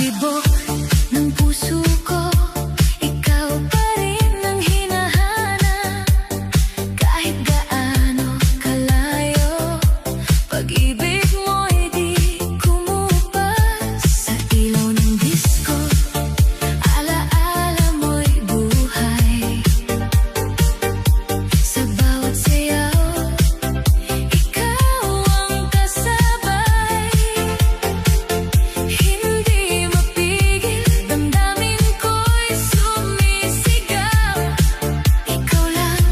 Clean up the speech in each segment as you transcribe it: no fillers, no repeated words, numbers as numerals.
tibok ng puso ko, ikaw pa rin ang hinahanap. Kahit gaano kalayo, pag-ibig mo'y di kumupas. Sa ilaw ng disco, alaala mo'y buhay. Sa bawat sayaw, ikaw ang kasabay. Hindi mapigil, damdamin ko'y sumisigaw. Ikaw lang,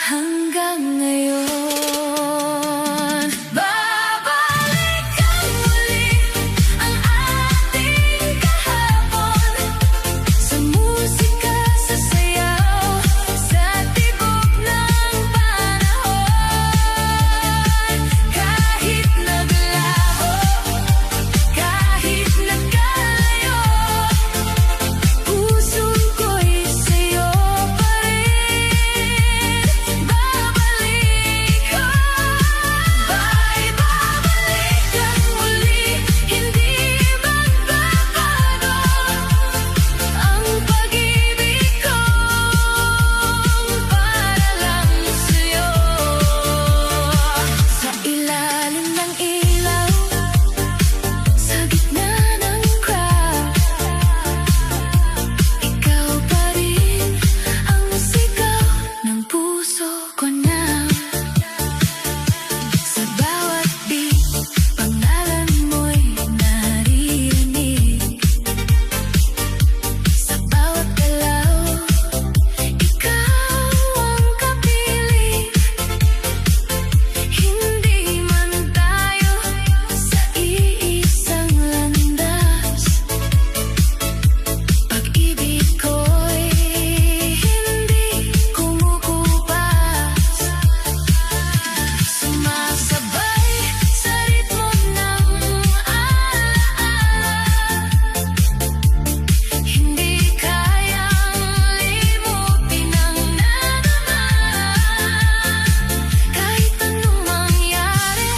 hanggang ngayon. Babalik ang muli ang ating kahapon. Sa musika, sa sayaw, sa tibok ng panahon. Kahit naglaho, kahit nagkalayo, puso ko'y sa'yo pa rin. Babalik ko, babalik ang muli, hindi magbabago ang pag-ibig ko para lang sa'yo. Sa ilalim ng ilaw, sa gitna ng crowd, ikaw pa rin ang sigaw ng puso ko na. Sa bawat beat, pangalan mo'y naririnig. Sa bawat galaw, ikaw ang kapiling. Hindi man tayo sa iisang landas, pag-ibig ko'y hindi kumukupas. Sumasabay sa ritmo ng alaala, hindi kayang limutin ang nadarama. Kahit anong mangyari,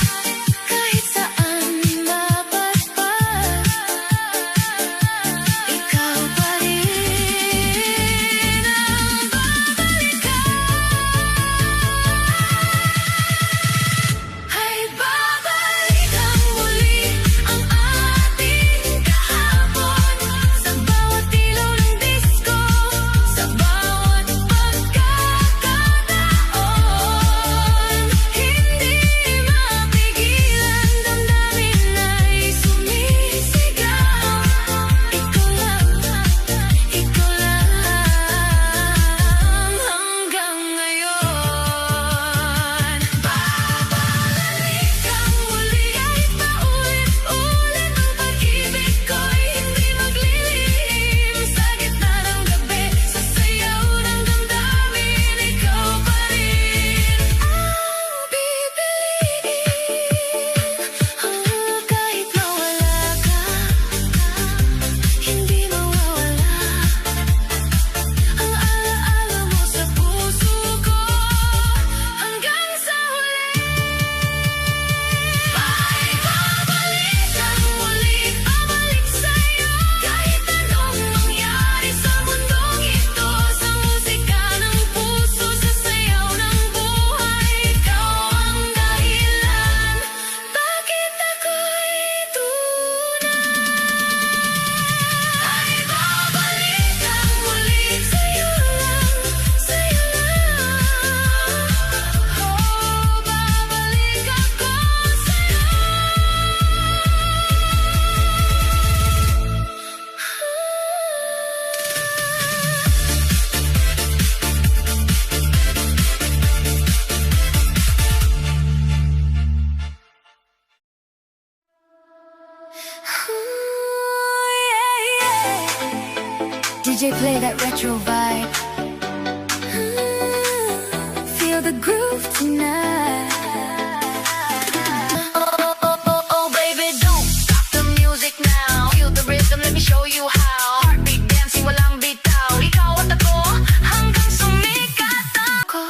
kahit saan mapadpad, ikaw pa rin ang babalikan. Ay babalik ang muli ang ating kahapon. Sa bawat ilaw ng disco, sa bawat pagkakataon. Hindi mapigilan, damdamin ay sumisigaw. Ikaw lang, hanggang ngayon. Babalik ang muli, kahit paulit-ulit ang pag-ibig ko'y hindi maglilihim. Sa gitna ng gabi, sa sayaw ng damdamin, ikaw pa rin ang pipiliin. Kahit mawala ka, hindi mawawala ang alaala mo sa puso ko hanggang sa huli. Ay babalik ang muli, babalik sa'yo. Kahit anong mangyari sa mundong ito, sa musika ng puso, sa sayaw ng buhay, ikaw ang dahilan bakit ako'y tunay. Ay babalik ang muli, sa'yo lang, sa'yo lang. Oh, babalik ako sa'yo. DJ, play that retro vibe. Feel the groove tonight. Oh, baby, don't stop the music now. Feel the rhythm, let me show you how. Heartbeat dancing, walang bitaw. Ikaw at ako, hanggang sumikat ako.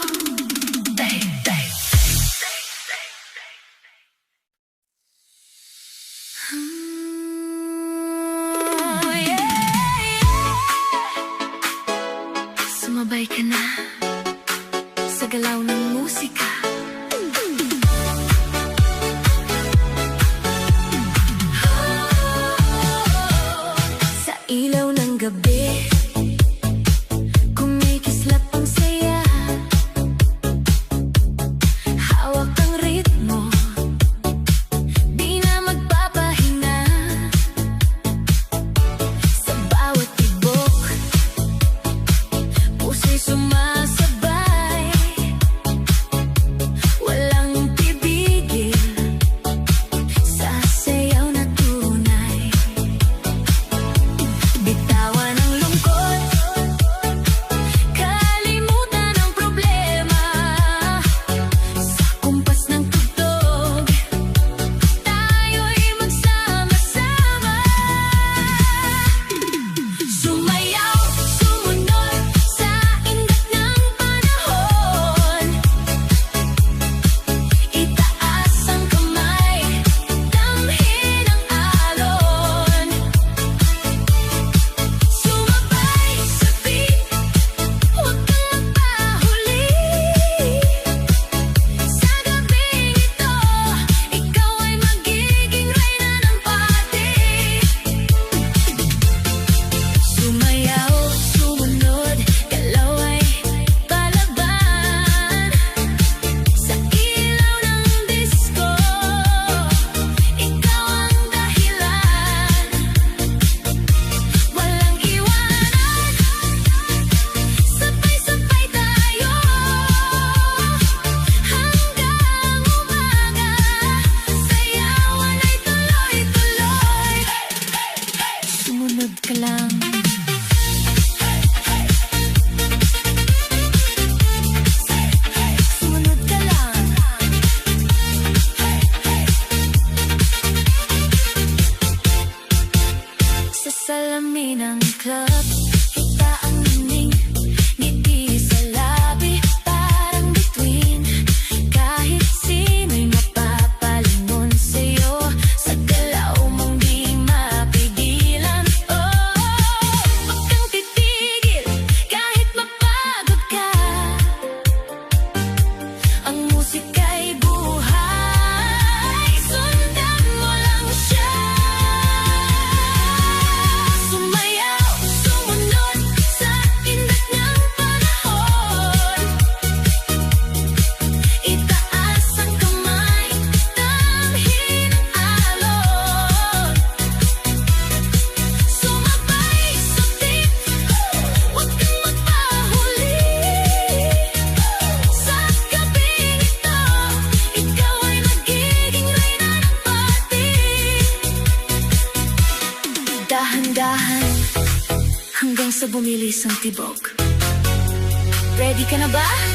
sa bumilis ang tibok. Ready ka na ba?